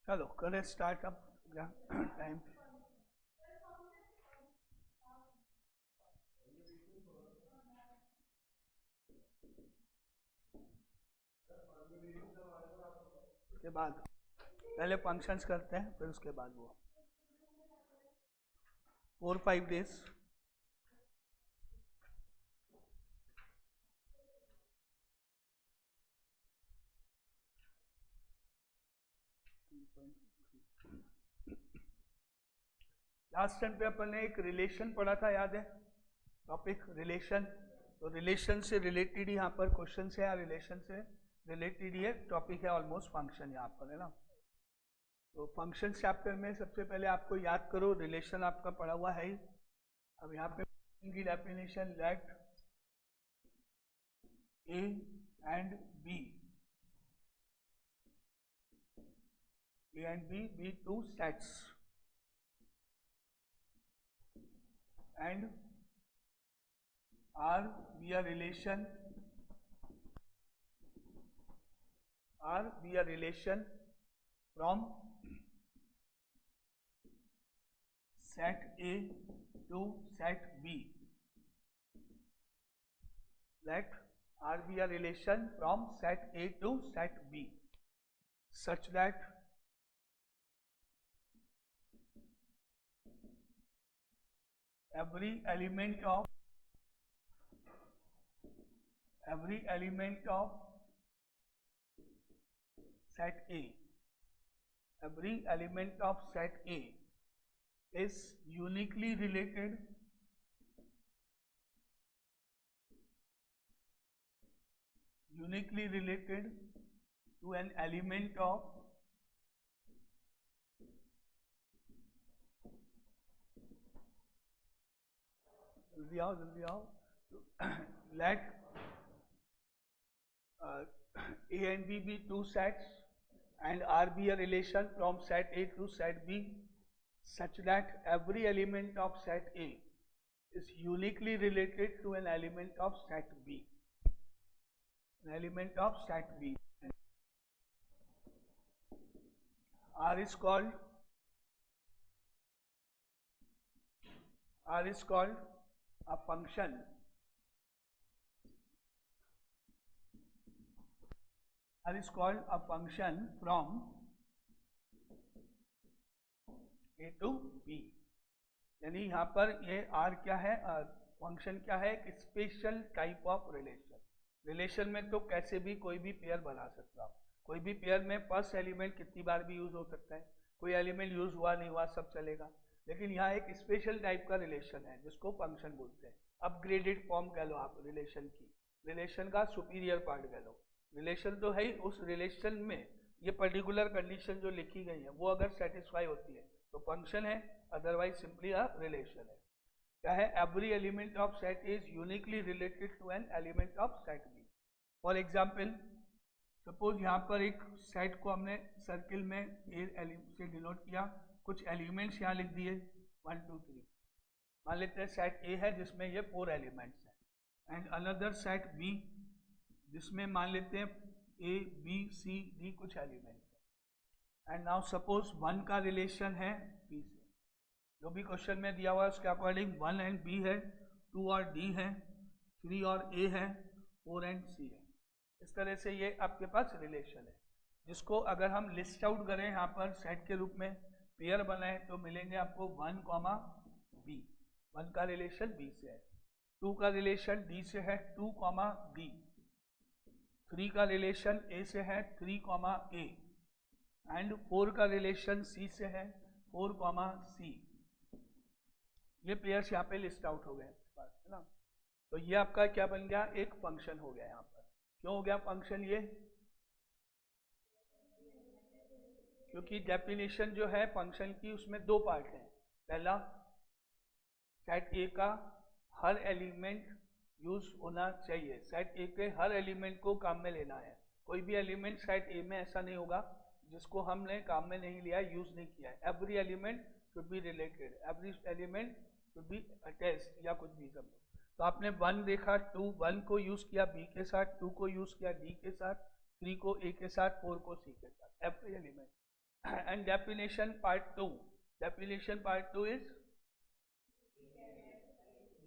चलो करें स्टार्ट अब टाइम। उसके बाद पहले फंक्शंस करते हैं, फिर उसके बाद वो 4-5 डेज। लास्ट टाइम पे अपन ने एक रिलेशन पढ़ा था, याद है? Topic relation. तो रिलेशन से रिलेटेड ही यहाँ पर क्वेश्चन है, या रिलेशन से रिलेटेड ही है टॉपिक है ऑलमोस्ट फंक्शन यहाँ पर, है ना? तो फंक्शन चैप्टर में सबसे पहले आपको याद करो रिलेशन आपका पढ़ा हुआ है ही। अब यहाँ पे की definition let A and B be two sets and are be a relation from set A to set B. Let R be a relation from set A to set B such that every element of set A is uniquely related to an element of जल्दी आओ let A and B be two sets and R be a relation from set A to set B such that every element of set A is uniquely related to an element of set B. R is called a function from A to B। यानी यहाँ पर ये R क्या है, function क्या है? एक special type of relation में तो कैसे भी कोई भी पेयर बना सकता हो। कोई भी पेयर में फर्स्ट एलिमेंट कितनी बार भी यूज हो सकता है, कोई एलिमेंट यूज हुआ नहीं हुआ सब चलेगा। लेकिन यहाँ एक स्पेशल टाइप का रिलेशन है जिसको फंक्शन बोलते हैं। अपग्रेडेड फॉर्म कह लो आप रिलेशन की, रिलेशन का सुपीरियर पार्ट कह लो। रिलेशन तो है ही, उस रिलेशन में ये पर्टिकुलर कंडीशन जो लिखी गई है वो अगर सेटिस्फाई होती है तो फंक्शन है, अदरवाइज सिंपली अ रिलेशन है। क्या है? Every element of set is uniquely related to an element of set B. For example suppose यहाँ पर एक सेट को हमने सर्किल में ए से डिनोट किया, कुछ एलिमेंट्स यहाँ लिख दिए 1 2 3। मान लेते हैं सेट ए है जिसमें ये 4 एलिमेंट्स हैं एंड अनदर सेट बी जिसमें मान लेते हैं ए बी सी डी कुछ एलिमेंट्स हैं। एंड नाउ सपोज 1 का रिलेशन है बी से, जो भी क्वेश्चन में दिया हुआ है उसके अकॉर्डिंग 1 एंड बी है, 2 और डी है, 3 और ए है, 4 एंड सी है। इस तरह से ये आपके पास रिलेशन है जिसको अगर हम लिस्ट आउट करें यहाँ पर सेट के रूप में, पेयर बनाए तो मिलेंगे आपको 1, बी। 1 का रिलेशन बी से है, 2 का रिलेशन डी से है 2, डी। 3 का रिलेशन ए से है 3, ए एंड 4 का रिलेशन सी से है 4, सी। ये पेयर्स यहाँ पे लिस्ट आउट हो गए है ना। तो ये आपका क्या बन गया? एक फंक्शन हो गया यहाँ पर। क्यों हो गया फंक्शन ये? क्योंकि डेफिनेशन जो है फंक्शन की उसमें 2 पार्ट हैं। पहला सेट ए का हर एलिमेंट यूज होना चाहिए, सेट ए के हर एलिमेंट को काम में लेना है। कोई भी एलिमेंट सेट ए में ऐसा नहीं होगा जिसको हमने काम में नहीं लिया, यूज नहीं किया है। Every element should be related, every element should be attached या कुछ भी सब। तो आपने 1 देखा, 1 को यूज किया बी के साथ, 2 को यूज किया डी के साथ, 3 को ए के साथ, 4 को सी के साथ, every element. And definition part 2. Definition part 2 is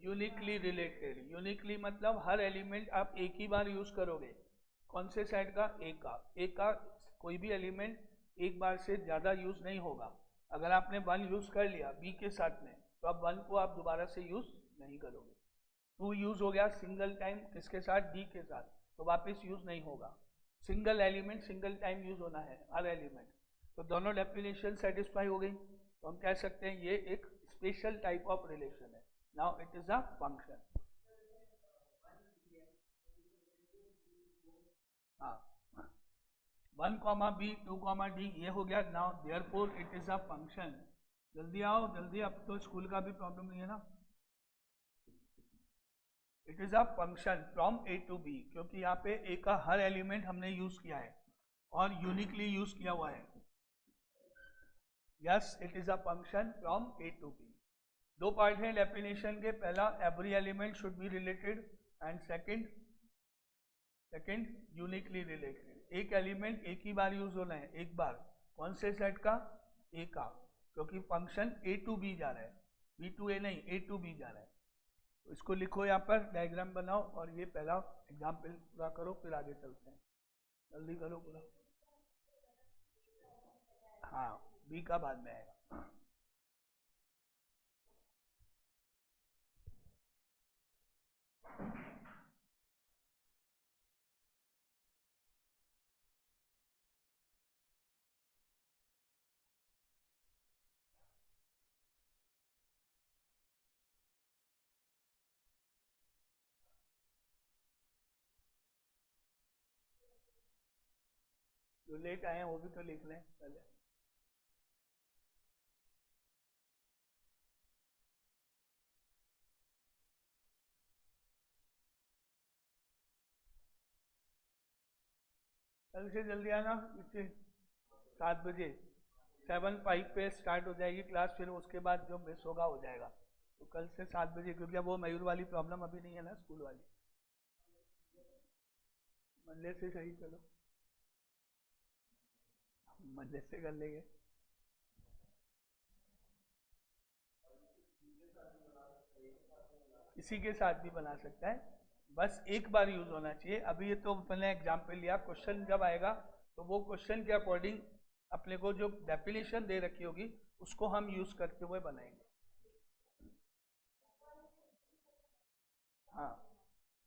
uniquely related. Uniquely मतलब हर एलिमेंट आप एक ही बार यूज करोगे. कौन से सेट का? ए का कोई भी एलिमेंट एक बार से ज्यादा यूज नहीं होगा. अगर आपने 1 यूज कर लिया बी के साथ में तो अब 1 को आप दोबारा से यूज नहीं करोगे. 2 यूज हो गया सिंगल टाइम किसके साथ? डी के साथ, तो वापस यूज नहीं होगा. Single element single time use होना है हर एलिमेंट. तो दोनों डेफिनेशन सेटिस्फाई हो गई. तो हम कह सकते हैं ये एक स्पेशल टाइप ऑफ रिलेशन है. Now it is a function. हाँ, 1 कॉमा बी 2 कॉमा डी ये हो गया. Now therefore it is a function. जल्दी आओ जल्दी, अब तो स्कूल का भी प्रॉब्लम नहीं है ना. It is a function from A to B, क्योंकि यहाँ पे ए का हर एलिमेंट हमने यूज किया है और यूनिकली यूज किया हुआ है. Yes, it is a function from A to B. 2 part हैं डेफिनेशन के. पहला, every element should be related, and second uniquely related. एक एलिमेंट एक ही बार यूज होना है, एक बार. कौन से सेट का? ए का, क्योंकि फंक्शन ए टू बी जा रहा है, बी टू ए नहीं, ए टू बी जा रहा है. तो इसको लिखो यहाँ पर, डायग्राम बनाओ और ये पहला एग्जाम्पल पूरा करो, फिर आगे चलते हैं. जल्दी करो पूरा. हाँ, बी का बाद में आएगा. जो लेट आए हैं वो भी तो लिख लें पहले. कल से जल्दी आना. 7 बजे 7:05 पे स्टार्ट हो जाएगी क्लास. फिर उसके बाद जो मिस होगा हो जाएगा. तो कल से 7 बजे, क्योंकि अब वो मयूर वाली प्रॉब्लम अभी नहीं है ना, स्कूल वाली. मंडे से सही. चलो मंडे से कर लेंगे. किसी के साथ भी बना सकता है, बस एक बार यूज होना चाहिए. अभी ये तो मैंने एग्जाम्पल लिया. क्वेश्चन जब आएगा तो वो क्वेश्चन के अकॉर्डिंग अपने को जो डेफिनेशन दे रखी होगी उसको हम यूज करते हुए बनाएंगे. हाँ,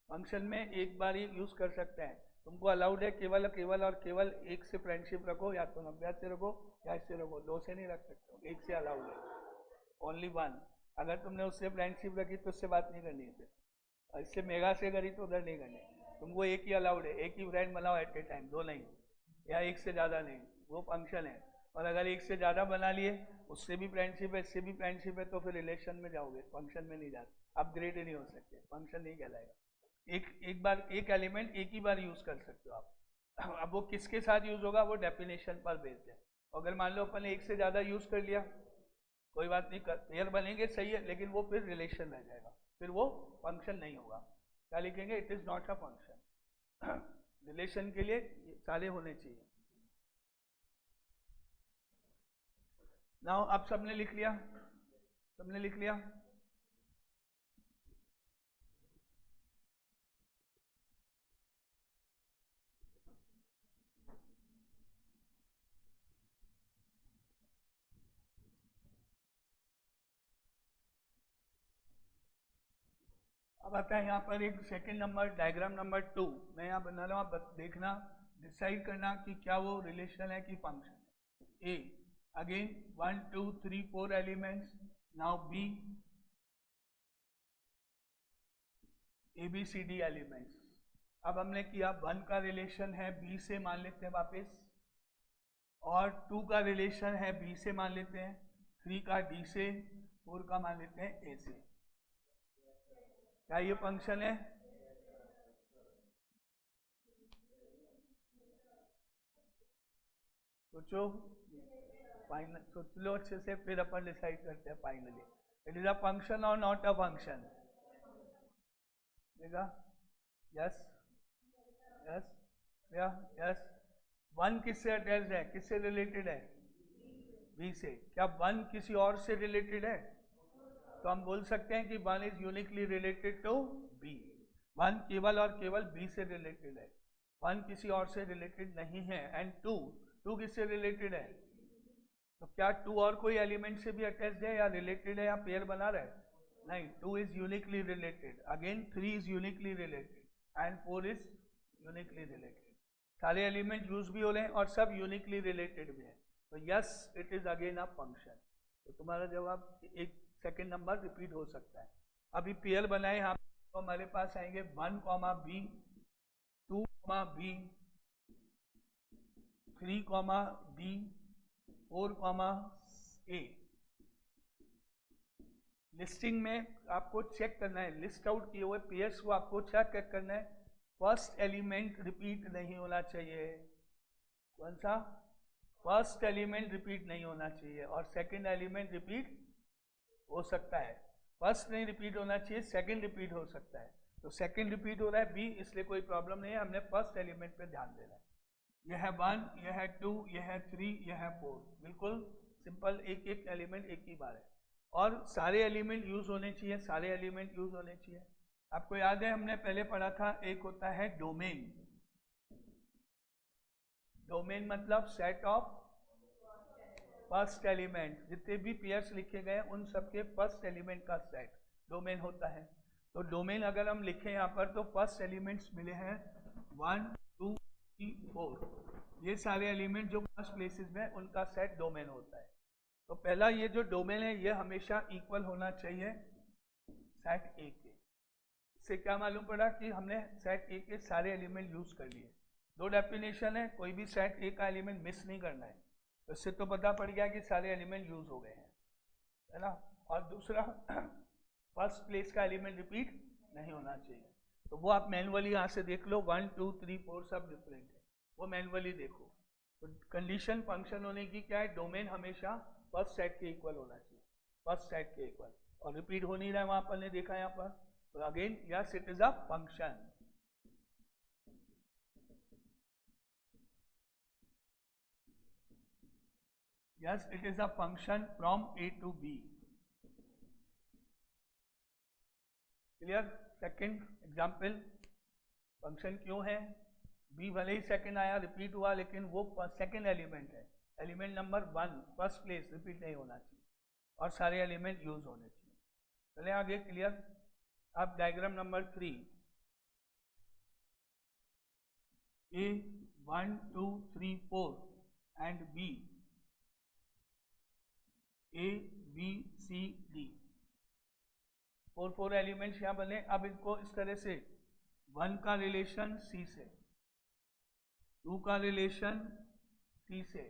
फंक्शन में एक बार ही यूज कर सकते हैं. तुमको अलाउड है केवल केवल और केवल एक से फ्रेंडशिप रखो, या तो नव्या से रखो या इससे रखो. 2 से नहीं रख सकते हो, एक से अलाउड है. ओनली 1. अगर तुमने उससे फ्रेंडशिप रखी तो उससे बात नहीं करनी है, और इससे मेगा से करी तो उधर नहीं करनी. तुमको एक ही अलाउड है, एक ही फ्रेंड बनाओ एट ए टाइम, 2 नहीं, या एक से ज़्यादा नहीं. वो फंक्शन है. और अगर एक से ज़्यादा बना लिए, उससे भी फ्रेंडशिप है इससे भी फ्रेंडशिप है, तो फिर रिलेशन में जाओगे, फंक्शन में नहीं जाते. अपग्रेड नहीं हो सकते, फंक्शन नहीं कहलाएगा. एक बार एक एलिमेंट एक ही बार यूज कर सकते हो आप. अब वो किसके साथ यूज होगा वो डेफिनेशन पर बेस्ड है. अगर मान लो अपन ने एक से ज़्यादा यूज कर लिया, कोई बात नहीं, पेयर बनेंगे सही है, लेकिन वो फिर रिलेशन रह जाएगा, फिर वो फंक्शन नहीं होगा. क्या लिखेंगे? It is not a function. Relation के लिए सारे होने चाहिए. नाउ अब सबने लिख लिया? सबने लिख लिया? अब आता है यहाँ पर एक सेकंड नंबर, डायग्राम नंबर 2 मैं यहाँ बना रहा हूँ. आप देखना, डिसाइड करना कि क्या वो रिलेशन है कि फंक्शन है. A, again 1 2 3 4 elements. Now B, A B C D elements. अब हमने किया 1 का रिलेशन है बी से, मान लेते हैं वापस. और 2 का रिलेशन है बी से, मान लेते हैं. 3 का डी से, 4 का मान लेते हैं ए से. क्या ये फंक्शन है? सोचो, फाइनल सोच लो अच्छे से, फिर अपन डिसाइड करते हैं finally. It is a function और नॉट अ फंक्शन? देखा? यस यस या यस. 1 किससे अटैच्ड है, किससे रिलेटेड है? बी से। क्या वन किसी और से रिलेटेड है? तो हम बोल सकते हैं कि one is uniquely related to B. One केवल और केवल बी से रिलेटेड है, वन किसी और से रिलेटेड नहीं है। एंड टू, टू किससे रिलेटेड है? तो क्या टू और कोई एलिमेंट से भी अटैच्ड है या रिलेटेड है या पेयर बना रहा है? नहीं, two is uniquely related. Again three is uniquely related and four is uniquely related. सारे एलिमेंट यूज भी हो रहे हैं और सब यूनिकली रिलेटेड भी है। तो yes, it is again a function. तो तुम्हारा जवाब एक सेकेंड नंबर रिपीट हो सकता है। अभी पेयर बनाए यहाँ तो हमारे पास आएंगे 1, बी, 2, बी, 3, डी, 4, ए। लिस्टिंग में आपको चेक करना है, लिस्ट आउट किए हुए पेयर्स को आपको चेक करना है। फर्स्ट एलिमेंट रिपीट नहीं होना चाहिए। कौन सा? फर्स्ट एलिमेंट रिपीट नहीं होना चाहिए और सेकंड एलिमेंट रिपीट हो सकता है। फर्स्ट नहीं रिपीट होना चाहिए, सेकंड रिपीट हो सकता है। तो सेकंड रिपीट हो रहा है बी, इसलिए कोई प्रॉब्लम नहीं है, हमने फर्स्ट एलिमेंट पे ध्यान देना है। यह है 1, यह है 2, यह है 3, यह है 4। बिल्कुल सिंपल, एक एक एलिमेंट एक ही बार है और सारे एलिमेंट यूज होने चाहिए, सारे एलिमेंट यूज होने चाहिए। आपको याद है हमने पहले पढ़ा था, एक होता है डोमेन। डोमेन मतलब सेट ऑफ फर्स्ट एलिमेंट। जितने भी पेयर्स लिखे गए उन सबके फर्स्ट एलिमेंट का सेट डोमेन होता है। तो डोमेन अगर हम लिखें यहाँ पर तो फर्स्ट एलिमेंट्स मिले हैं 1, 2, 3, 4। ये सारे एलिमेंट जो फर्स्ट प्लेसेस में उनका सेट डोमेन होता है। तो पहला ये जो डोमेन है ये हमेशा इक्वल होना चाहिए सेट ए के। इससे क्या मालूम पड़ा कि हमने सेट ए के सारे एलिमेंट यूज कर लिए। दो डेफिनेशन है, कोई भी सेट ए का एलिमेंट मिस नहीं करना है। तो इससे तो पता पड़ गया कि सारे एलिमेंट यूज हो गए हैं, है ना। और दूसरा, फर्स्ट प्लेस का एलिमेंट रिपीट नहीं होना चाहिए। तो वो आप मैनुअली यहाँ से देख लो, 1, 2, 3, 4 सब डिफरेंट है, वो मैनुअली देखो। तो कंडीशन फंक्शन होने की क्या है? डोमेन हमेशा फर्स्ट सेट के इक्वल होना चाहिए, फर्स्ट सेट के इक्वल। और रिपीट हो नहीं रहा है वहाँ पर, ने देखा यहाँ पर। तो again yes, it is a function. Yes, it is a function from A to B. Clear? Second example, function क्यों है? B भले ही सेकंड आया, रिपीट हुआ, लेकिन वो सेकंड एलिमेंट है, element number 1 first place, repeat नहीं होना चाहिए और सारे एलिमेंट यूज होने चाहिए। चले आगे। क्लियर? अब diagram number 3, A 1, 2, 3, 4 and B A, B, C, D, 4 elements यहाँ बने। अब इनको इस तरह से 1 का रिलेशन C से, 2 का रिलेशन C से,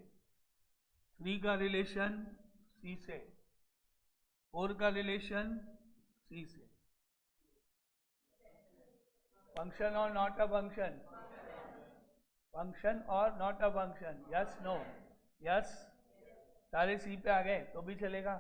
3 का रिलेशन C से, 4 का रिलेशन C से। फंक्शन और नॉट अ फंक्शन? फंक्शन और not a function? Yes, no? Yes, सारे सी पे आ गए तो भी चलेगा,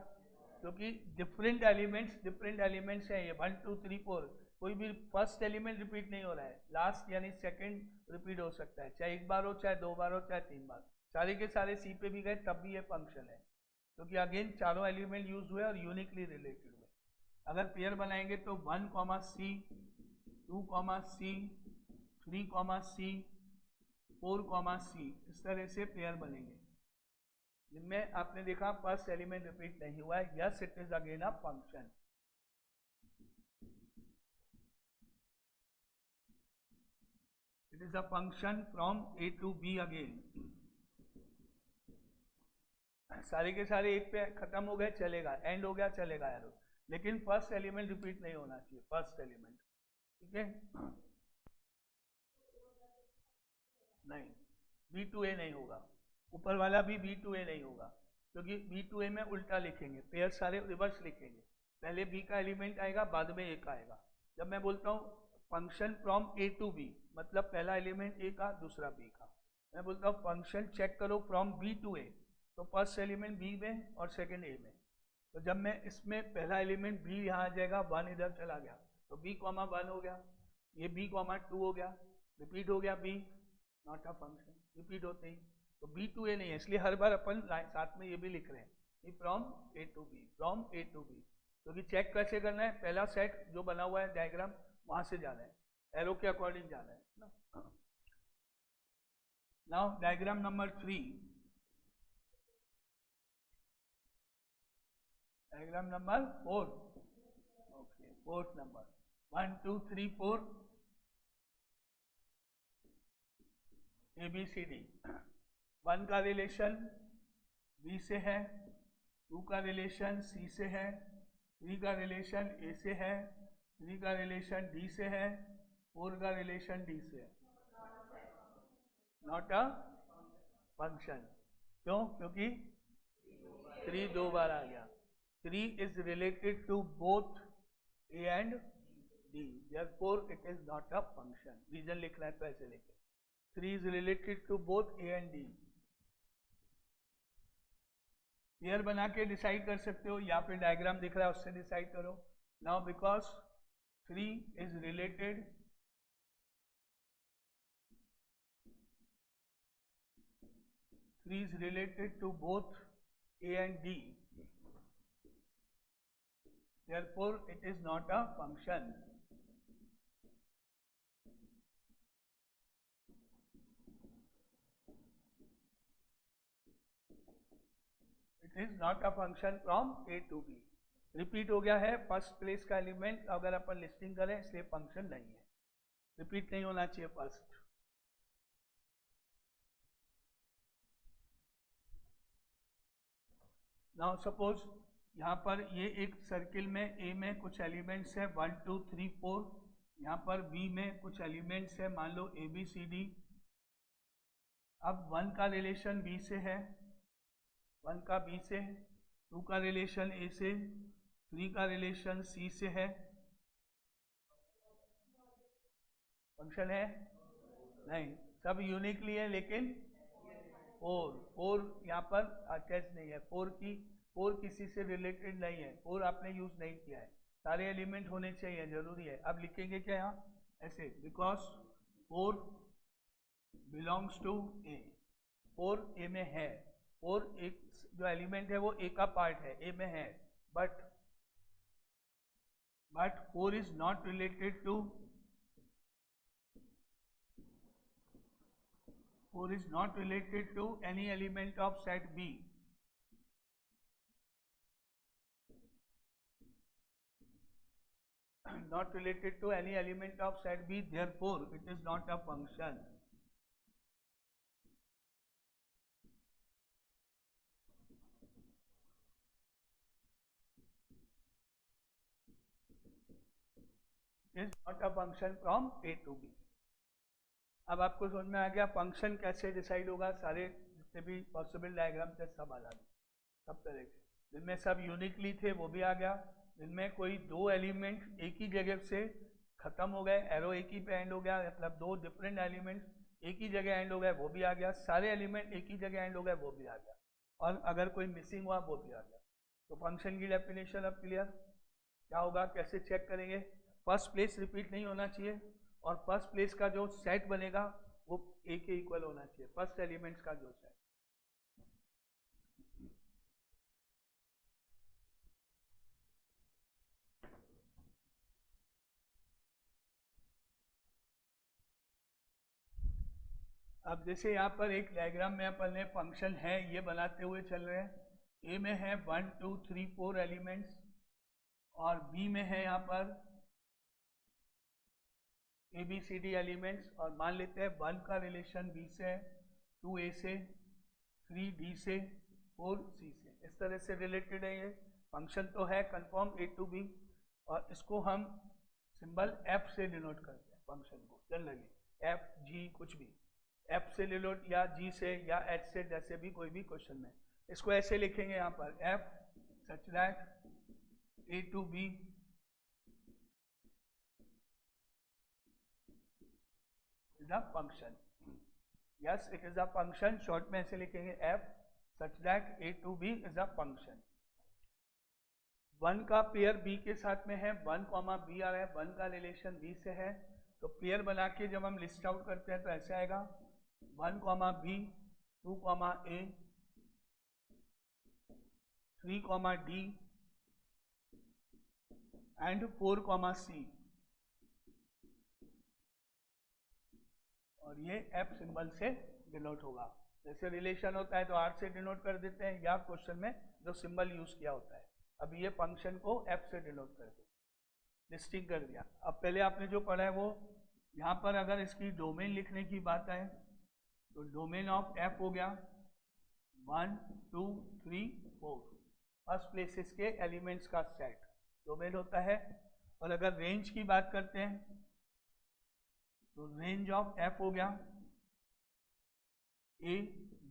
क्योंकि डिफरेंट एलिमेंट्स हैं ये 1, 2, 3, 4। कोई भी फर्स्ट एलिमेंट रिपीट नहीं हो रहा है, लास्ट यानी सेकंड रिपीट हो सकता है, चाहे एक बार हो, चाहे 2 बार हो, चाहे 3 बार। सारे के सारे सी पे भी गए तब भी ये फंक्शन है, क्योंकि अगेन चारों एलिमेंट यूज हुए और यूनिकली रिलेटेड हुए। अगर पेयर बनाएंगे तो 1, C, 2, C, 3, C, 4, C, इस तरह से पेयर बनेंगे जिनमें आपने देखा फर्स्ट एलिमेंट रिपीट नहीं हुआ है। Yes, it is again a function. It is a function from A to B again. सारे के सारे एक पे खत्म हो गए, चलेगा, एंड हो गया, चलेगा यार, लेकिन फर्स्ट एलिमेंट रिपीट नहीं होना चाहिए, फर्स्ट एलिमेंट। ठीक है? नहीं, B2A नहीं होगा, ऊपर वाला भी B2A नहीं होगा, क्योंकि B2A में उल्टा लिखेंगे, पेयर सारे रिवर्स लिखेंगे, पहले B का एलिमेंट आएगा, बाद में A का आएगा। जब मैं बोलता हूँ function from A to B, मतलब पहला एलिमेंट A का, दूसरा B का। मैं बोलता हूँ फंक्शन चेक करो फ्रॉम B टू A, तो फर्स्ट एलिमेंट B में और सेकेंड A में। तो जब मैं इसमें पहला एलिमेंट B यहाँ आ जाएगा, 1 इधर चला गया, तो B, 1 हो गया, ये B, 2 हो गया, रिपीट हो गया B, not a function, repeat होते ही। तो बी टू ए नहीं है, इसलिए हर बार अपन साथ में ये भी लिख रहे हैं from A to B, from A to B. क्योंकि चेक कैसे करना है, पहला सेट जो बना हुआ है डायग्राम वहां से जाना है, एरो के अकॉर्डिंग जाना है ना। Now diagram number 3, diagram number 4, okay, fourth number 1 2 3 4 ABCD। 1 का रिलेशन B से है, 2 का रिलेशन C से है, 3 का रिलेशन A से है, 3 का रिलेशन D से है, 4 का रिलेशन D से है। Not a function. क्यों? क्योंकि 3 दो बार आ गया। 3 is related to both A and D, therefore it is not a function। Reason लिखना है तो ऐसे लिखे, 3 is related to both A and D। Pair बना के डिसाइड कर सकते हो, या फिर डायग्राम दिख रहा है उससे डिसाइड करो। Now because 3 is related to both A and D, therefore it is not a function। It is not a function from A to B। Repeat हो गया है फर्स्ट प्लेस का एलिमेंट, अगर अपन लिस्टिंग करें इसलिए फंक्शन नहीं है, रिपीट नहीं होना चाहिए फर्स्ट। नाउ सपोज यहाँ पर ये एक सर्किल में A में कुछ एलिमेंट्स है 1 2 3 4, यहाँ पर B में कुछ एलिमेंट्स है मान लो ABCD। अब 1 का रिलेशन B से है, 1 का B से, 2 का रिलेशन A से, 3 का रिलेशन C से है। फंक्शन है? नहीं, सब यूनिकली है, लेकिन 4 यहाँ पर अटैच नहीं है। 4 किसी से रिलेटेड नहीं है, 4 आपने यूज नहीं किया है, सारे एलिमेंट होने चाहिए, जरूरी है। अब लिखेंगे क्या यहाँ ऐसे, because 4 belongs to A, 4 A में है, 4 एक जो एलिमेंट है वो A का पार्ट है, A में है, but 4 is not related to 4 is not related to any element of set B। Not related to any element of set B, therefore it is not a function। Is not a function from A to B। अब आपको समझ में आ गया function कैसे decide होगा, सारे जितने भी पॉसिबल डायग्राम थे सब अलग, सब तरह के, जिनमें सब यूनिकली थे वो भी आ गया, जिनमें कोई 2 एलिमेंट एक ही जगह से खत्म हो गए, एरो एक ही पे एंड हो गया, मतलब 2 डिफरेंट एलिमेंट्स एक ही जगह एंड हो गए वो भी आ गया, सारे एलिमेंट एक ही जगह एंड हो गए वो भी आ गया, और अगर कोई मिसिंग हुआ वो भी आ गया। तो फंक्शन की डेफिनेशन अब क्लियर, क्या होगा, कैसे चेक करेंगे, फर्स्ट प्लेस रिपीट नहीं होना चाहिए, और फर्स्ट प्लेस का जो सेट बनेगा वो A के इक्वल होना चाहिए, फर्स्ट एलिमेंट्स का जो सेट। अब जैसे यहाँ पर एक डायग्राम में अपन ने फंक्शन है ये बनाते हुए चल रहे हैं, A में है 1 2 3 4 एलिमेंट्स, और B में है यहाँ पर ABCD एलिमेंट्स, और मान लेते हैं 1 का रिलेशन B से है, 2 A से, 3 D से, 4 C से, इस तरह से रिलेटेड है। ये फंक्शन तो है कंफर्म A to B, और इसको हम सिंबल F से डिनोट करते हैं फंक्शन को, जनरली F G कुछ भी, F से डिनोट या G से या H से, जैसे भी कोई भी क्वेश्चन में इसको ऐसे लिखेंगे यहाँ पर F such that A to B is a function। Yes, it is a function। Short में ऐसे लिखेंगे F such that A to B is a function। 1 का पेयर B के साथ में है, 1, B आ रहा है, 1 का रिलेशन B से है, तो पेयर बना के जब हम लिस्ट आउट करते हैं तो ऐसे आएगा 1, B 2, A, 3, D and 4, C, और ये F सिंबल से डिनोट होगा। जैसे रिलेशन होता है तो R से डिनोट कर देते हैं, या क्वेश्चन में जो सिंबल यूज किया होता है। अब ये फंक्शन को F से डिनोट कर दो, लिस्टिंग कर दिया। अब पहले आपने जो पढ़ा है वो यहाँ पर अगर इसकी डोमेन लिखने की बात आए तो डोमेन ऑफ F हो गया 1, 2, 3, 4, फर्स्ट प्लेसेस के एलिमेंट्स का सेट डोमेन होता है। और अगर रेंज की बात करते हैं तो रेंज ऑफ F हो गया A,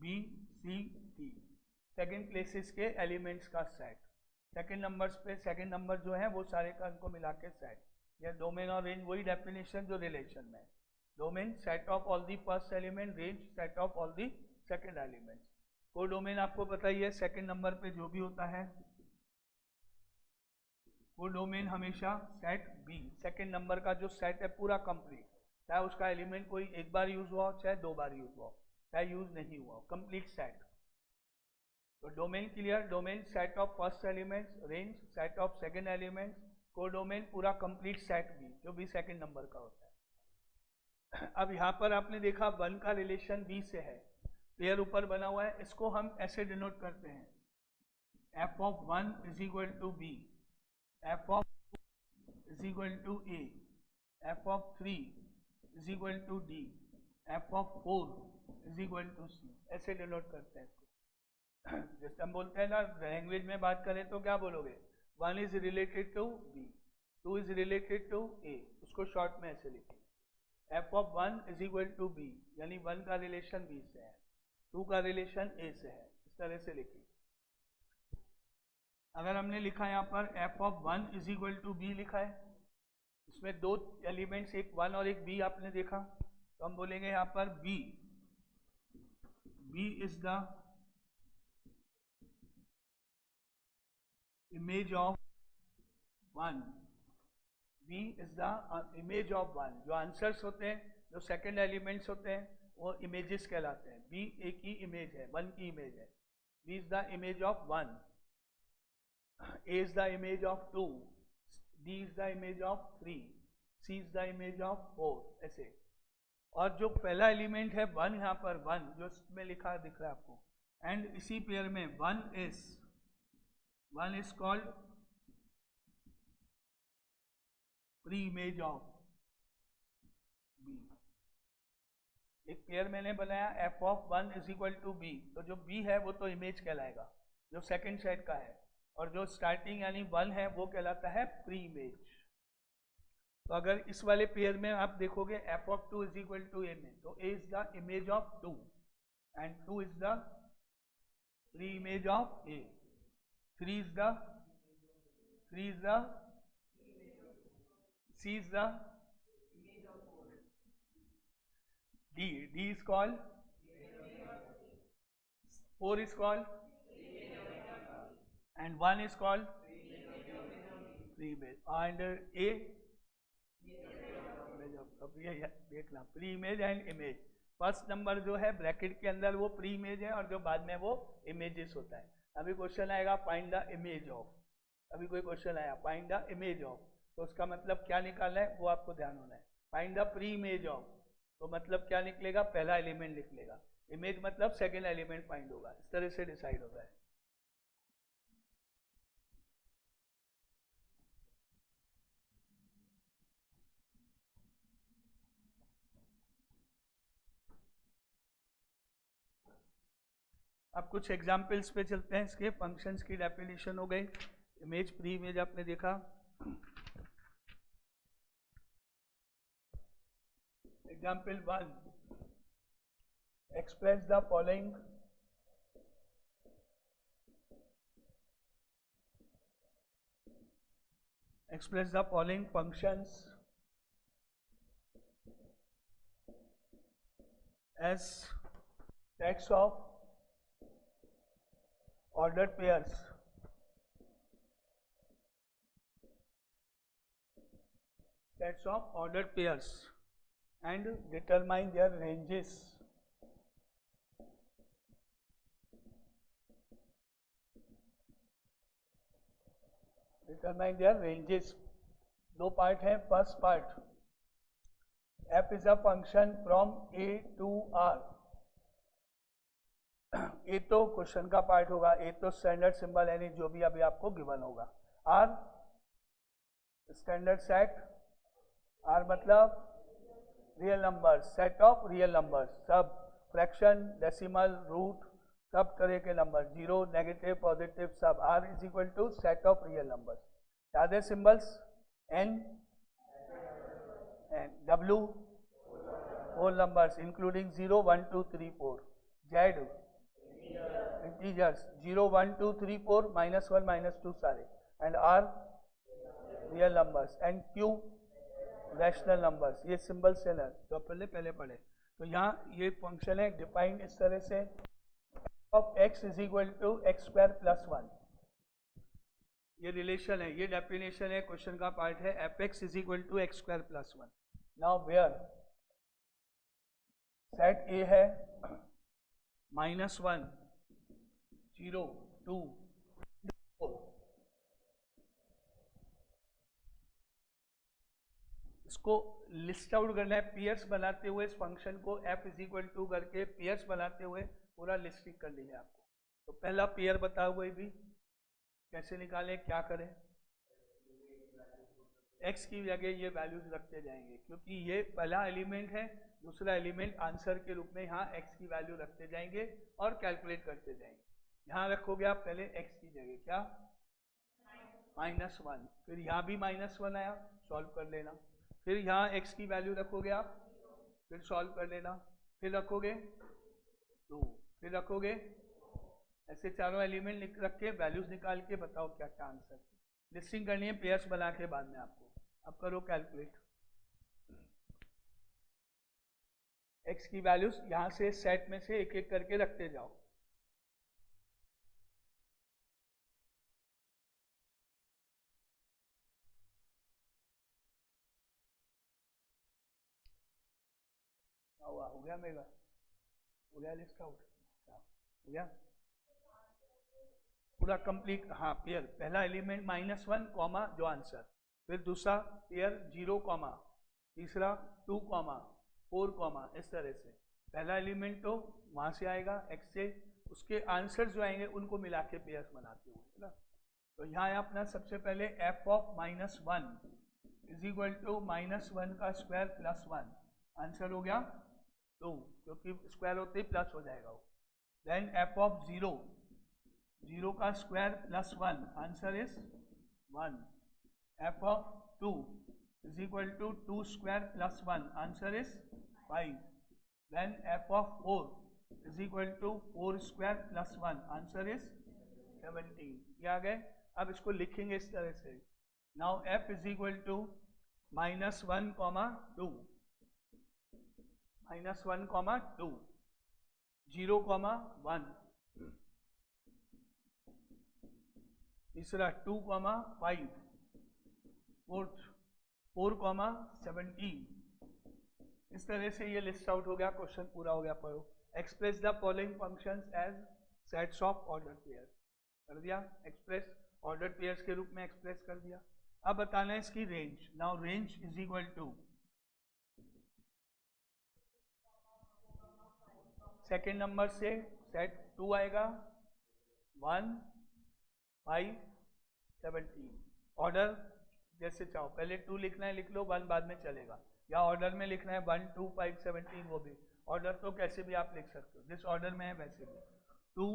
B, C, D, second places के एलिमेंट्स का सेट। सेकेंड नंबर्स पे सेकेंड नंबर जो है वो सारे का इनको मिला के सेट। या डोमेन और रेंज वही डेफिनेशन जो रिलेशन में। Domain set of all the first element, range set of all the second elements. को डोमेन आपको पता ही है, सेकेंड नंबर पे जो भी होता है वो डोमेन हमेशा सेट बी, सेकेंड नंबर का जो सेट है पूरा कंप्लीट, चाहे उसका एलिमेंट कोई एक बार यूज हुआ हो चाहे 2 बार यूज हुआ हो चाहे यूज नहीं हुआ हो, कंप्लीट सेट। तो domain clear, domain set of first elements, range set of second elements, को डोमेन पूरा कंप्लीट सेट बी जो भी सेकेंड नंबर का होता है। अब यहाँ पर आपने देखा 1 का रिलेशन बी से है, पेयर ऊपर बना हुआ है, इसको हम ऐसे डिनोट करते हैं f of 1 is equal to B, f of 2 is equal to A, f of 3 is equal to D, f of 4 is equal to C, ऐसे डिनोट करते हैं इसको। जैसे हम बोलते हैं ना लैंग्वेज में बात करें तो क्या बोलोगे, 1 is related to B, 2 is related to A, उसको शॉर्ट में ऐसे लिखें f of 1 is equal to B, यानी 1 का रिलेशन बी से है, 2 का रिलेशन ए से है, इस तरह से लिखिए। अगर हमने लिखा यहाँ पर f of 1 is equal to b लिखा है, इसमें 2 एलिमेंट्स एक 1 और एक b आपने देखा, तो हम बोलेंगे यहाँ पर b is the image of 1, b is the image of 1। जो आंसर्स होते हैं, जो सेकेंड एलिमेंट्स होते हैं वो इमेजेस कहलाते हैं। b एक ही इमेज है, 1 की इमेज है, b is the image of 1, A is the image of 2, D is the image of 3, C is the image of 4, ऐसे। और जो पहला एलिमेंट है 1, यहाँ पर 1 जो इसमें लिखा दिख रहा है आपको, एंड इसी पेयर में 1 is called preimage of B। एक पेयर मैंने बनाया f of 1 is equal to b, तो जो b है वो तो इमेज कहलाएगा जो सेकेंड सेट का है, और जो स्टार्टिंग यानी 1 है वो कहलाता है प्री इमेज। तो अगर इस वाले पेयर में आप देखोगे f of 2 is equal to a में, तो a is the image of 2 and 2 is the preimage of a, 3 is the c is the d is called 4 is called and 1 is called pre image, and a image of. अब ये देखना pre image and image, first number जो है bracket के अंदर वो pre image है और जो बाद में वो इमेजेस होता है। अभी क्वेश्चन आएगा फाइंड द इमेज ऑफ, अभी कोई क्वेश्चन आया फाइंड द इमेज ऑफ, तो उसका मतलब क्या निकालना है वो आपको ध्यान होना है। Find the preimage of तो मतलब क्या निकलेगा, पहला एलिमेंट निकलेगा, इमेज मतलब सेकेंड एलिमेंट फाइंड होगा, इस तरह से डिसाइड होता है। अब कुछ एग्जाम्पल्स पे चलते हैं, इसके फंक्शंस की डेफिनेशन हो गई, इमेज प्री इमेज आपने देखा। Example 1, express the following functions as sets of ordered pairs and determine their ranges determine their ranges. दो पार्ट हैं। First part, f is a function from a to r। ए तो question का part होगा, ए तो standard symbol यानी जो भी अभी आपको गिवन होगा। आर स्टैंडर्ड सेट, आर मतलब real number, set of real number, सब फ्रैक्शन, डेसिमल, रूट, सब तरह के नंबर, जीरो, नेगेटिव, पॉजिटिव, सब। R is equal to set of real number. याद है symbols? N, W whole numbers including 0 1 2 3 4, Z integers 0 1 2 3 4 -1 -2 सारे, and R real numbers, and Q rational numbers. ये symbols है ना जो पहले पढ़े। तो यहाँ ये फंक्शन है डिफाइंड इस तरह से, of x is equal to x square plus 1। ये रिलेशन है, ये डेफिनेशन है, क्वेश्चन का पार्ट है। F x is equal to x square plus 1। Now where set A है -1 0 2 4। इसको लिस्ट आउट करना है पेयर्स बनाते हुए, इस फंक्शन को f इज इक्वल टू करके पेयर्स बनाते हुए पूरा लिस्टिंग करनी है आपको। तो पहला पेयर बता हुए भी कैसे निकालें, क्या करें? x की जगह ये वैल्यूज रखते जाएंगे, क्योंकि ये पहला एलिमेंट है, दूसरा एलिमेंट आंसर के रूप में यहाँ x की वैल्यू रखते जाएंगे और कैलकुलेट करते जाएंगे। यहाँ रखोगे आप पहले x की जगह क्या, -1, फिर यहाँ भी -1 आया, सॉल्व कर लेना। फिर यहाँ x की वैल्यू रखोगे आप, फिर सॉल्व कर लेना। फिर रखोगे 2, फिर रखोगे, ऐसे चारों एलिमेंट रख के वैल्यूज निकाल के बताओ क्या क्या आंसर। लिस्टिंग करनी है पेयर्स बना के बाद में आपको। अब करो कैलकुलेट। x की वैल्यूज यहाँ से सेट में से एक एक करके रखते जाओ। हो गया मेरा, हो गया लिस्ट आउट, हो गया पूरा कंप्लीट। हाँ पेयर, पहला एलिमेंट -1 कॉमा जो आंसर, फिर दूसरा पेयर 0 कॉमा, तीसरा 2 कॉमा 4 कॉमा, इस तरह से पहला एलिमेंट तो वहाँ से आएगा x से, उसके आंसर जो आएंगे उनको मिला के पेयर्स बनाते हुए, है ना। तो यहाँ है अपना सबसे पहले f of -1 is equal to -1 का स्क्वायर प्लस 1, आंसर हो गया 2, क्योंकि स्क्वायर होते ही प्लस हो जाएगा वो। देन f ऑफ 0, 0 का square plus 1, answer is 1। f of 2 is equal to 2 square plus 1, answer is 5। Then f of 4 is equal to 4 square plus 1, answer is 17। ये आ गए। अब इसको लिखेंगे इस तरह से, now f is equal to -1 comma 2, -1 comma 2, 0 comma 1, तीसरा 2 comma 5, fourth 4 comma 17। इस तरह से ये लिस्ट आउट हो गया, क्वेश्चन पूरा हो गया। पढ़ो। Express the following functions as sets of order pair, कर दिया। एक्सप्रेस ऑर्डर पेयर्स के रूप में एक्सप्रेस कर दिया। अब बताना है इसकी range. Now range is equal to, second number से सेट 2 आएगा, 1 5 17। ऑर्डर जैसे चाहो, पहले 2 लिखना है लिख लो, 1 बाद में चलेगा, या ऑर्डर में लिखना है 1 2 5 17, वो भी ऑर्डर तो कैसे भी आप लिख सकते हो, जिस ऑर्डर में है वैसे भी। 2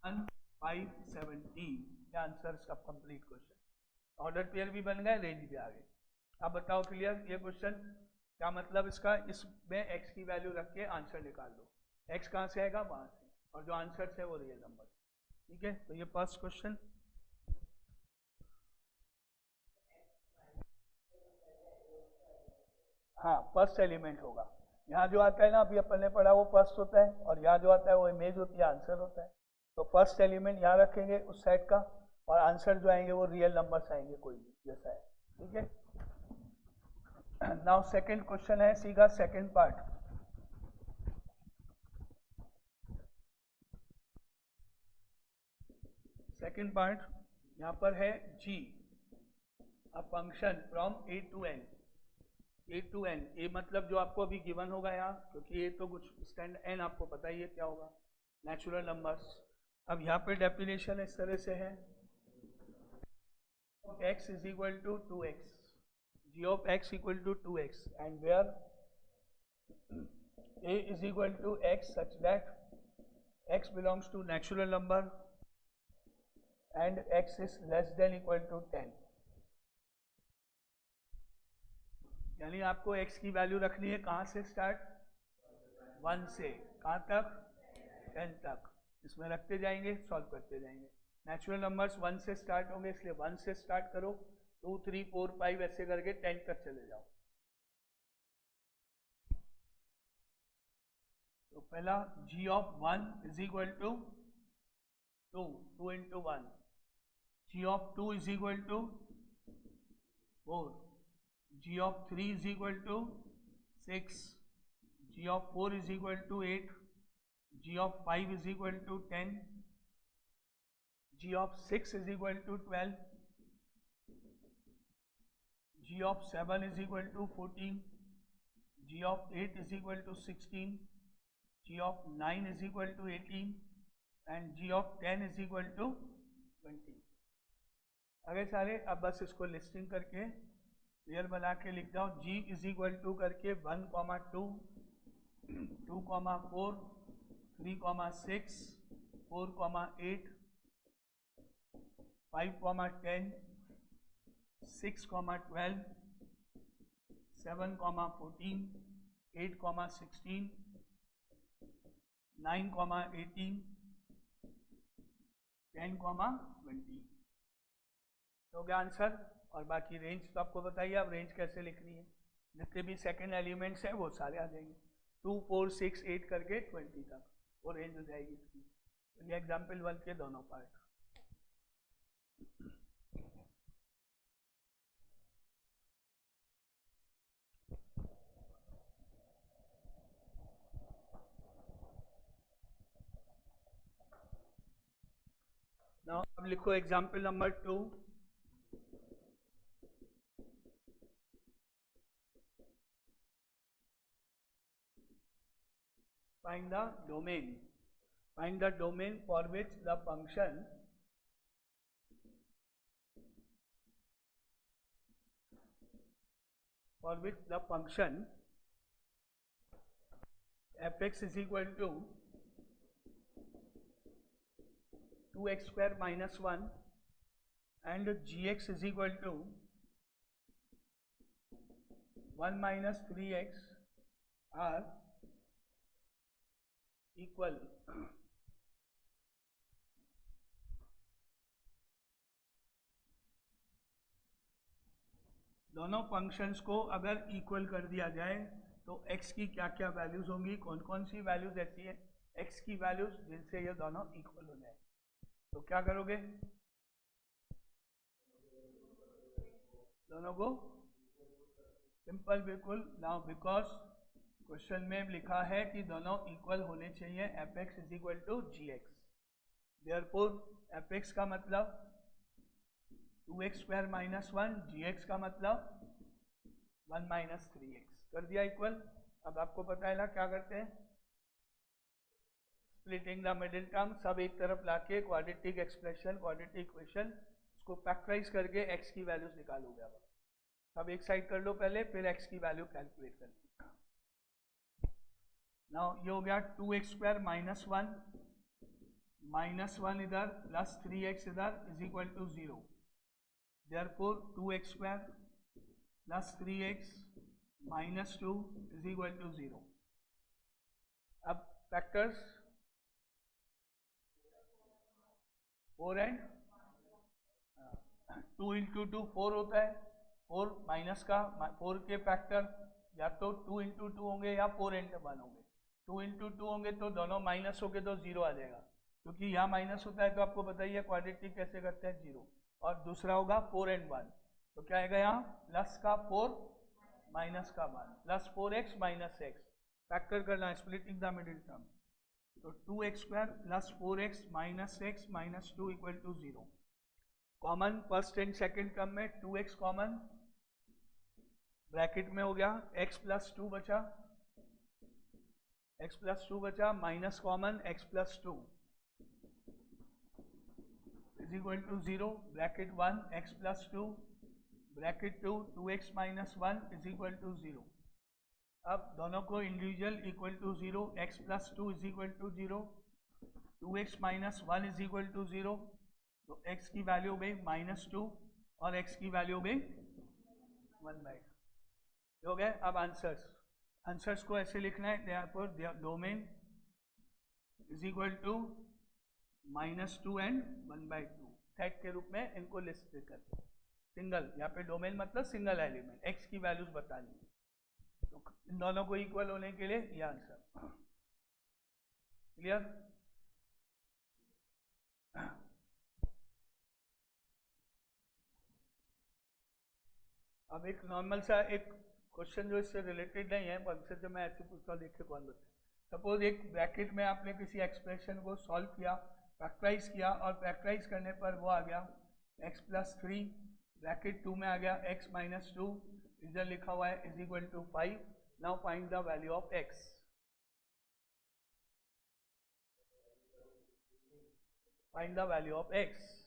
1 5 17, ये आंसर इसका कंप्लीट क्वेश्चन। ऑर्डर पेयर भी बन गए, रेंज भी आ गई। अब बताओ क्लियर ये क्वेश्चन क्या मतलब इसका? इसमें x की वैल्यू रख के आंसर निकाल दो। x कहाँ से आएगा? वहां से, और जो आंसर है वो रियल नंबर। ठीक है, तो ये फर्स्ट क्वेश्चन। हाँ, फर्स्ट एलिमेंट होगा। यहाँ जो आता है ना, अभी अपन ने पढ़ा, वो फर्स्ट होता है, और यहाँ जो आता है वो इमेज होती है, आंसर होता है। तो फर्स्ट एलिमेंट यहाँ रखेंगे उस सेट का, और आंसर जो आएंगे वो रियल नंबर्स आएंगे, कोई भी जैसा है। ठीक है। नाउ सेकंड क्वेश्चन है, सीधा सेकंड पार्ट। सेकंड पार्ट यहाँ पर है g, a function from A to N, A to N, A मतलब जो आपको अभी गिवन होगा यहाँ, क्योंकि ए तो कुछ स्टैंड, एन आपको पता ही है क्या होगा, नेचुरल नंबर्स। अब यहाँ पे डेफिनेशन इस तरह से है, x is equal to 2x, g of x equal to 2x, and where a is equal to x such that x belongs to natural number and x is less than equal to 10। यानी आपको x की value रखनी है कहाँ से start, 1 से कहाँ तक, 10 तक। इसमें रखते जाएंगे, सॉल्व करते जाएंगे। नेचुरल नंबर्स 1 से स्टार्ट होंगे, इसलिए 1 से स्टार्ट करो, 2 3 4 5 ऐसे करके 10 तक चले जाओ। तो पहला g of 1 is equal to 2, 2 into 1, g of 2 is equal to 4, g of 3 is equal to 6, g of 4 is equal to 8, g of 5 is equal to 10, g of 6 is equal to 12, g of 7 is equal to 14, g of 8 is equal to 16, g of 9 is equal to 18 and g of 10 is equal to 20। आगे सारे अब बस इसको listing करके clear बना के लिख जाओ। g is equal to करके 1, 2, 2, 4, 3, 6, 4, 8, 5, 10, 6, 12, 7, 14, 8, 16, 9, 18, 10, 20। तो क्या आंसर, और बाकी रेंज तो आपको बताइए अब रेंज कैसे लिखनी है। जितने भी सेकंड एलिमेंट्स हैं वो सारे आ जाएंगे, 2, 4, 6, 8 करके 20 तक वो रेंज हो जाएगी इसकी। तो ये एग्जाम्पल 1 के दोनों पार्ट। Now अब लिखो example number 2। Find the domain. Find the domain for which the function fx is equal to 2x square minus 1 and gx is equal to 1 minus 3x are equal दोनों functions को अगर equal कर दिया जाए तो x की क्या क्या वैल्यूज होंगी, कौन कौन सी वैल्यूज ऐसी है x की वैल्यूज जिनसे ये दोनों इक्वल हो जाए। तो क्या करोगे, दोनों को सिंपल बिल्कुल। नाउ बिकॉज क्वेश्चन में लिखा है कि दोनों इक्वल होने चाहिए, fx is equal to gx, therefore fx का मतलब 2x स्क्वायर माइनस 1, gx का मतलब 1 माइनस 3x कर दिया इक्वल। अब आपको पता है ना क्या करते हैं, स्प्लिटिंग द मिडिल टर्म, सब एक तरफ लाके क्वाड्रेटिक एक्सप्रेशन, क्वाड्रेटिक इक्वेशन, उसको फैक्टराइज करके x की वैल्यूज निकालोगे। अब सब एक साइड कर लो पहले, फिर x की वैल्यू कैलकुलेट कर लो। नाउ ये हो गया 2x स्क्वायर माइनस 1, माइनस 1 इधर प्लस 3x इधर is equal to 0, therefore 2x square plus 3x minus 2 is equal to 0। अब फैक्टर्स 4 एंड 2 इंटू 2 4 होता है, 4 माइनस का 4 के फैक्टर या तो 2 इंटू 2 होंगे या 4 इंटू 1 होंगे। 2 इंटू 2 होंगे तो दोनों माइनस होंगे तो 0 आ जाएगा, क्योंकि यहाँ माइनस होता है तो आपको बताइए क्वाड्रेटिक कैसे करते हैं 0। और दूसरा होगा 4 एंड 1, तो क्या आएगा यहाँ प्लस का 4 माइनस का 1 plus 4x minus x, factor करना है स्प्लिटिंग द मिडिल टर्म। तो 2x square plus 4x minus x minus 2 equal to 0। Common first and second term में 2x कॉमन, ब्रैकेट में हो गया x प्लस 2 बचा, minus common x plus 2 is equal to 0, bracket 1 x plus 2, bracket 2 2x minus 1 is equal to 0। अब दोनों को individual equal to 0, x plus 2 is equal to 0, 2x minus 1 is equal to 0, तो x की value हो गई -2 और x की value हो गई 1/2 हो गए। अब आंसर्स को ऐसे लिखना है, therefore domain is equal to -2 and 1/2 set के रूप में इनको लिस्ट करते, सिंगल, यहाँ पे डोमेन मतलब सिंगल एलिमेंट, x की वैल्यूज बतानी, तो इन दोनों को इक्वल होने के लिए ये आंसर। क्लियर? अब एक नॉर्मल सा एक क्वेश्चन जो इससे रिलेटेड नहीं है, पर जब मैं ऐसे पूछता हूँ, देखिए कौन बता। सपोज एक ब्रैकेट में आपने किसी एक्सप्रेशन को सॉल्व किया, फैक्टराइज किया, और फैक्टराइज करने पर वो आ गया x प्लस 3, ब्रैकेट 2 में आ गया x माइनस 2, इधर लिखा हुआ है is equal to 5। Now find the value of x। Find the value of x।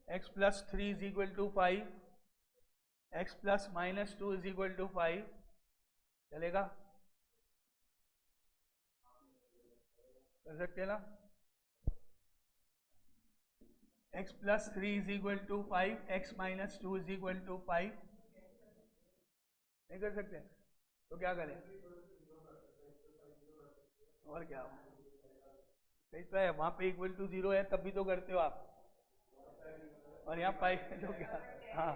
x plus 3 is equal to 5, x plus minus 2 is equal to 5, चलेगा? कर सकते हैं ना? x plus 3 is equal to 5, x minus 2 is equal to 5, नहीं कर सकते? तो क्या करें? और क्या? सही तो है, वहां पे इक्वल टू 0 है तब भी तो करते हो आप, और यहाँ 5 है तो क्या? हाँ,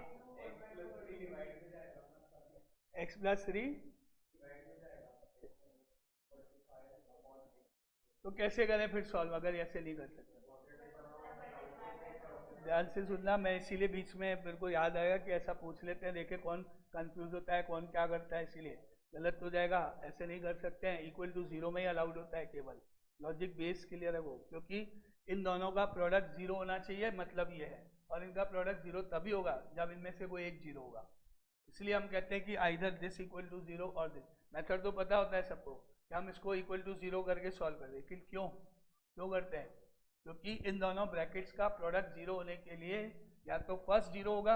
x प्लस 3, तो कैसे करें फिर सॉल्व, अगर ऐसे नहीं कर सकते? ध्यान से सुनना, मैं इसीलिए बीच में मेरे को याद आएगा कि ऐसा पूछ लेते हैं, देखे कौन कंफ्यूज होता है, कौन क्या करता है, इसीलिए गलत हो जाएगा। ऐसे नहीं कर सकते हैं, इक्वल टू 0 में ही अलाउड होता है, केवल लॉजिक बेस क्लियर है वो, क्योंकि इन दोनों का प्रोडक्ट 0 होना चाहिए, मतलब ये है, और इनका प्रोडक्ट 0 तभी होगा जब इनमें से कोई एक 0 होगा। इसलिए हम कहते हैं कि आइदर दिस इक्वल टू 0 और दिस। मेथड तो पता होता है सबको कि हम इसको इक्वल टू 0 करके सॉल्व कर दें, लेकिन क्यों करते हैं? क्योंकि इन दोनों ब्रैकेट्स का प्रोडक्ट 0 होने के लिए या तो फर्स्ट 0 होगा,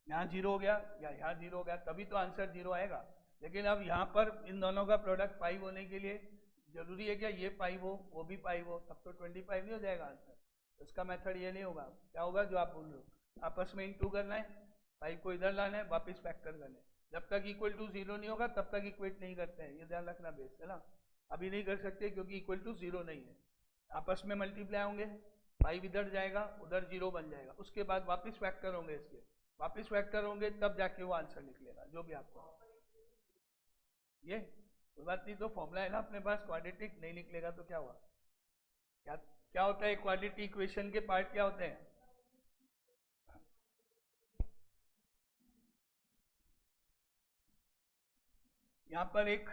यहाँ 0 हो गया, या यहाँ 0 हो गया, तभी तो आंसर 0 आएगा। लेकिन अब यहाँ पर इन दोनों का प्रोडक्ट 5 होने के लिए जरूरी है क्या ये 5 हो, वो भी 5 हो, तब तो 25 नहीं हो जाएगा आंसर। तो इसका मेथड ये नहीं होगा। क्या होगा जो आप बोल रहे हो, आपस में इंटू करना है, 5 को इधर लाना है, वापस फैक्टर करना है। जब तक इक्वल टू 0 नहीं होगा तब तक इक्वेट नहीं करते हैं, ये ध्यान रखना बेस है ना। अभी नहीं कर सकते क्योंकि इक्वल टू 0 नहीं है। आपस में मल्टीप्लाई होंगे, 5 इधर जाएगा, उधर 0 बन जाएगा, उसके बाद वापस फैक्टर होंगे, इसके वापस फैक्टर होंगे, तब जाके वो आंसर निकलेगा जो भी आपको। ये कोई बात नहीं, तो फॉर्मूला है ना अपने पास, क्वाड्रेटिक नहीं निकलेगा तो क्या हुआ? क्या होता है क्वाड्रेटिक इक्वेशन के पार्ट क्या होते हैं? यहाँ पर एक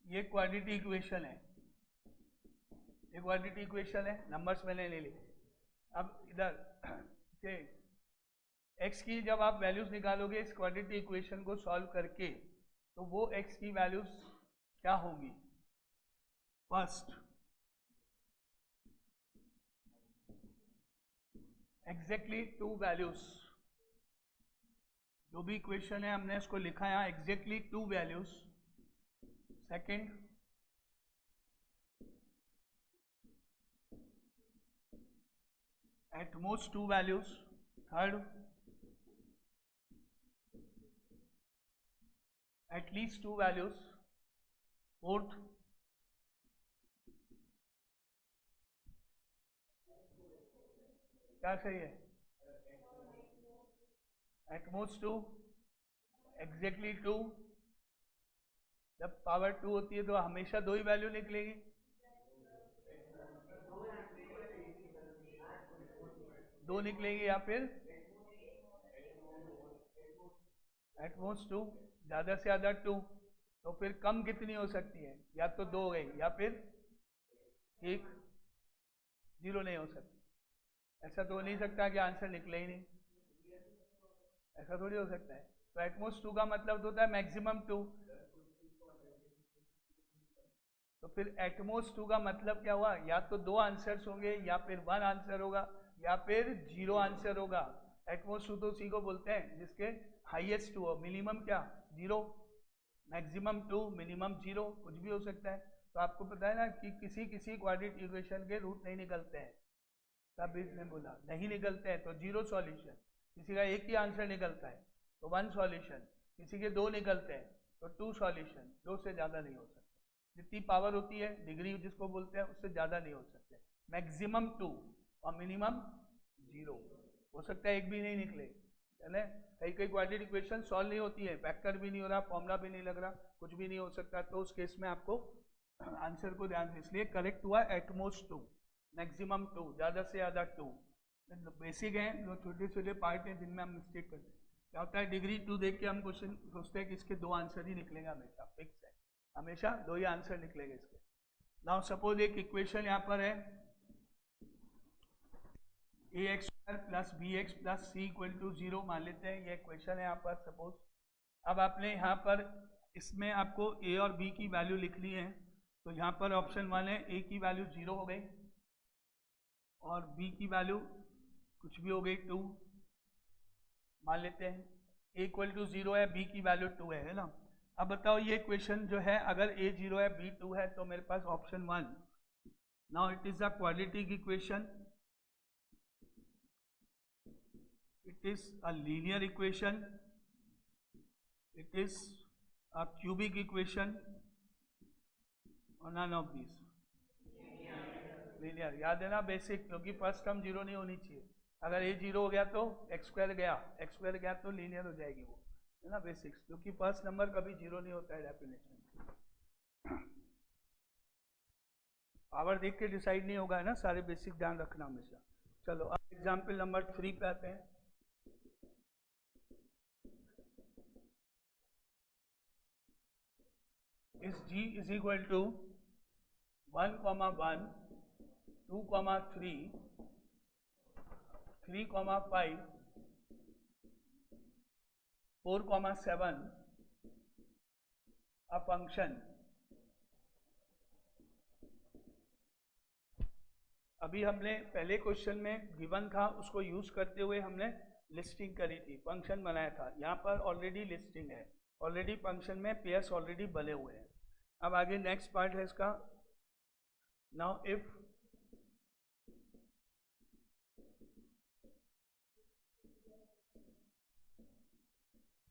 ये क्वाड्रेटिक इक्वेशन है, ये क्वाड्रेटिक इक्वेशन है, नंबर्स मैंने ले लिए। अब इधर x की जब आप वैल्यूज निकालोगे इस क्वाड्रेटिक इक्वेशन को सॉल्व करके, तो वो x की वैल्यूज क्या होंगी? फर्स्ट एग्जैक्टली 2 वैल्यूज, जो भी इक्वेशन है हमने इसको लिखा है exactly 2 values. Second at most 2 values. Third at least 2 values। fourth क्या सही है? at most 2, exactly 2। जब पावर 2 होती है तो हमेशा 2 ही वैल्यू निकलेगी। दो निकलेगी या फिर एट मोस्ट 2, ज्यादा से ज्यादा 2, तो फिर कम कितनी हो सकती है? या तो 2 हो गई या फिर 1, 0 नहीं हो सकती। ऐसा तो हो नहीं सकता कि आंसर निकले ही नहीं, ऐसा थोड़ी हो सकता है। तो एटमोस्ट 2 का मतलब होता है मैक्सिमम 2। तो फिर एटमोस्ट 2 का मतलब क्या हुआ? या तो 2 आंसर्स होंगे या फिर 1 आंसर होगा या फिर 0 आंसर होगा। एटमोस्ट 2 तो उसी को बोलते हैं जिसके हाईएस्ट 2 हो, मिनिमम क्या 0, मैक्सिमम 2, मिनिमम 0, कुछ भी हो सकता है। तो आपको पता है ना कि किसी किसी क्वाड्रेटिक इक्वेशन के रूट नहीं निकलते हैं, तब इसने बोला नहीं निकलते हैं तो 0 सॉल्यूशन। किसी का एक ही आंसर निकलता है तो 1 सॉल्यूशन, किसी के 2 निकलते हैं तो 2 सॉल्यूशन, 2 से ज़्यादा नहीं हो सकते। जितनी पावर होती है डिग्री जिसको बोलते हैं उससे ज़्यादा नहीं हो सकते। मैक्सिमम 2 और मिनिमम 0। हो सकता है एक भी नहीं निकले, है ना। कई कई क्वाड्रेटिक इक्वेशन सॉल्व नहीं होती है, फैक्टर भी नहीं हो रहा, फॉर्मूला भी नहीं लग रहा, कुछ भी नहीं हो सकता। तो उस केस में आपको आंसर को ध्यान से, इसलिए करेक्ट हुआ एटमोस्ट 2, मैक्सिमम 2, ज़्यादा से ज़्यादा 2। बेसिक हैं जो छोटे छोटे पार्ट हैं जिनमें हम मिस्टेक करते हैं। क्या होता है डिग्री 2 देख के हम क्वेश्चन सोचते हैं कि इसके 2 आंसर ही निकलेंगे, हमेशा फिक्स है, हमेशा 2 ही आंसर निकलेंगे इसके। नाउ सपोज एक इक्वेशन यहाँ पर है ax² + bx + c = 0 मान लेते हैं, ये इक्वेशन है यहाँ पर सपोज। अब आपने यहाँ पर इसमें आपको a और b की वैल्यू लिखनी है, तो यहाँ पर ऑप्शन 1 है, a की वैल्यू 0 हो गई और b की वैल्यू कुछ भी हो गई 2 मान लेते हैं। a = 0 है, b की वैल्यू 2 है ना। अब बताओ ये इक्वेशन जो है अगर a 0 है b 2 है तो मेरे पास option 1, now it is a quadratic equation, it is a linear equation, it is a cubic equation or none of these? linear। याद है ना बेसिक, क्योंकि फर्स्ट टर्म 0 नहीं होनी चाहिए। अगर a 0 हो गया तो x² गया तो लीनियर हो जाएगी वो, है ना बेसिक्स, क्योंकि फर्स्ट नंबर कभी 0 नहीं होता है डेफिनेशन। पावर देख के डिसाइड नहीं होगा, है ना, सारे बेसिक ध्यान रखना हमेशा। चलो अब एग्जाम्पल नंबर 3 पे आते हैं। इस g = 1, 1, 2, 3, 3, 5, 4, 7 a फंक्शन। अभी हमने पहले क्वेश्चन में गिवन था, उसको यूज करते हुए हमने लिस्टिंग करी थी, फंक्शन बनाया था। यहाँ पर ऑलरेडी लिस्टिंग है, ऑलरेडी फंक्शन में पेयर्स ऑलरेडी बने हुए हैं। अब आगे नेक्स्ट पार्ट है इसका। Now if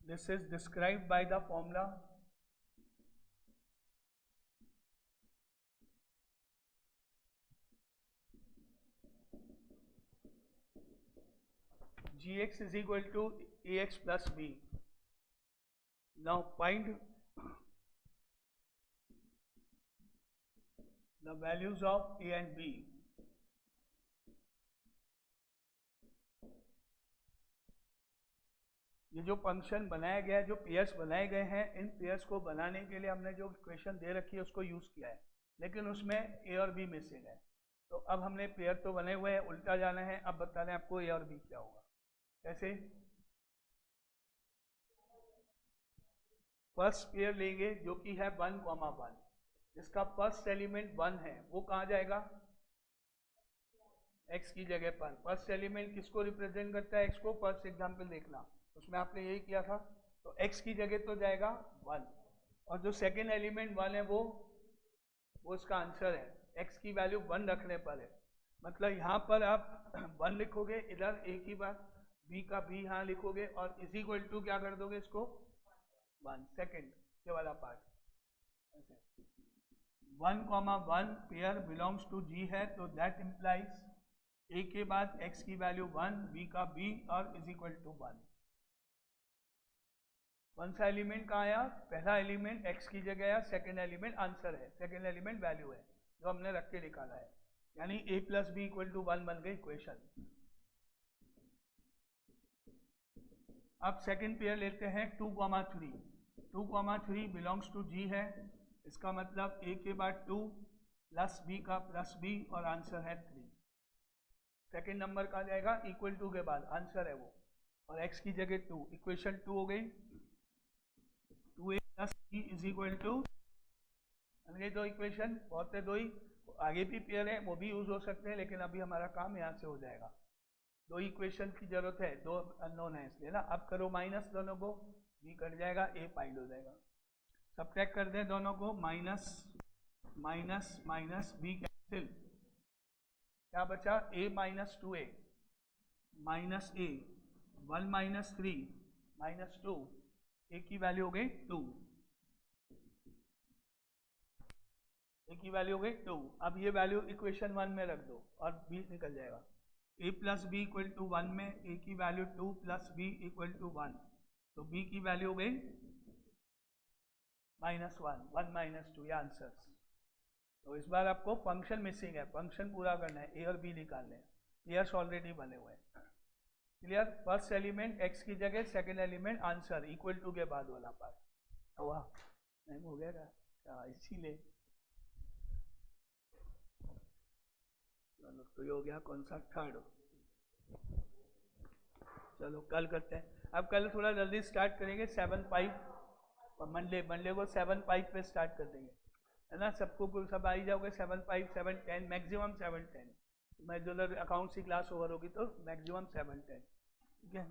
this is described by the formula gx = ax plus b. Now find the values of a and b. ये जो फंक्शन बनाया गया है, जो पेयर्स बनाए गए हैं, इन पेयर्स को बनाने के लिए हमने जो इक्वेशन दे रखी है उसको यूज किया है, लेकिन उसमें ए और बी मिसिंग है। तो अब हमने पेयर तो बने हुए हैं, उल्टा जाना है। अब बता दें आपको ए और बी क्या होगा, कैसे। फर्स्ट पेयर लेंगे जो कि है 1, 1, जिसका फर्स्ट एलिमेंट 1 है, वो कहाँ जाएगा, x की जगह पर। फर्स्ट एलिमेंट किसको रिप्रेजेंट करता है, x को। फर्स्ट एग्जाम्पल देखना, उसमें आपने यही किया था। तो x की जगह तो जाएगा 1, और जो सेकेंड एलिमेंट 1 है वो इसका आंसर है। x की वैल्यू 1 रखने पर है, मतलब यहाँ पर आप 1 लिखोगे, इधर a की बात, b का b यहाँ लिखोगे, और इज इक्वल टू क्या कर दोगे इसको 1, सेकेंड ये वाला पार्ट ऐसे। 1, 1 पेयर बिलोंग्स टू g है, तो दैट इम्प्लाइज a के बाद x की वैल्यू 1, b का b, और इज इक्वल टू 1। कौन सा एलिमेंट कहाँ आया, पहला एलिमेंट x की जगह आया, सेकेंड एलिमेंट आंसर है, सेकेंड एलिमेंट वैल्यू है जो हमने रख के निकाला है, यानी a + b = 1 बन गई इक्वेशन। अब सेकेंड पेयर लेते हैं 2, 3। 2,3 बिलोंग्स टू जी है, इसका मतलब a के बाद 2 प्लस b का प्लस b और आंसर है 3। सेकेंड नंबर का जाएगा इक्वल टू के बाद, आंसर है वो, और x की जगह 2, इक्वेशन 2 हो गई। 2a plus b is equal to, दो इक्वेशन, बहुत है, दो ही, आगे भी पेयर है वो भी यूज हो सकते हैं, लेकिन अभी हमारा काम यहाँ से हो जाएगा। दो इक्वेशन की जरूरत है, दो अननोन है इसलिए ना। अब करो माइनस दोनों को, b कट जाएगा, a फाइंड हो जाएगा। सब्ट्रैक्ट कर दें दोनों को, minus minus minus b cancel, क्या बचा, a minus 2a minus a, 1 minus 3 minus 2, a की वैल्यू हो गई 2, a की वैल्यू हो गई 2। अब ये वैल्यू इक्वेशन 1 में रख दो और b निकल जाएगा। a plus b equal to 1 में a की value 2 plus b equal to 1, तो b की वैल्यू हो गई माइनस 1, 1 माइनस 2, ये आंसर्स। तो इस बार आपको फंक्शन मिसिंग है, फंक्शन पूरा करना है, a और b निकालने हैं, पेयर्स ऑलरेडी बने हुए हैं। क्लियर, फर्स्ट एलिमेंट x की जगह, second element answer equal to के बाद वाला पार्ट हुआ, नहीं हो गया क्या, इसीलिए। चलो तो ये हो गया कौन सा, थर्ड। चलो कल करते हैं, अब कल थोड़ा जल्दी स्टार्ट करेंगे 7-5, और मंडे को 7-5 पे स्टार्ट कर देंगे, है ना। सबको कुल सब आ ही जाओगे 7-5, 7-10, मैक्सिमम 7-10। मैं जो अकाउंट्स की क्लास ओवर होगी तो मैक्सिमम 7-10, ठीक है।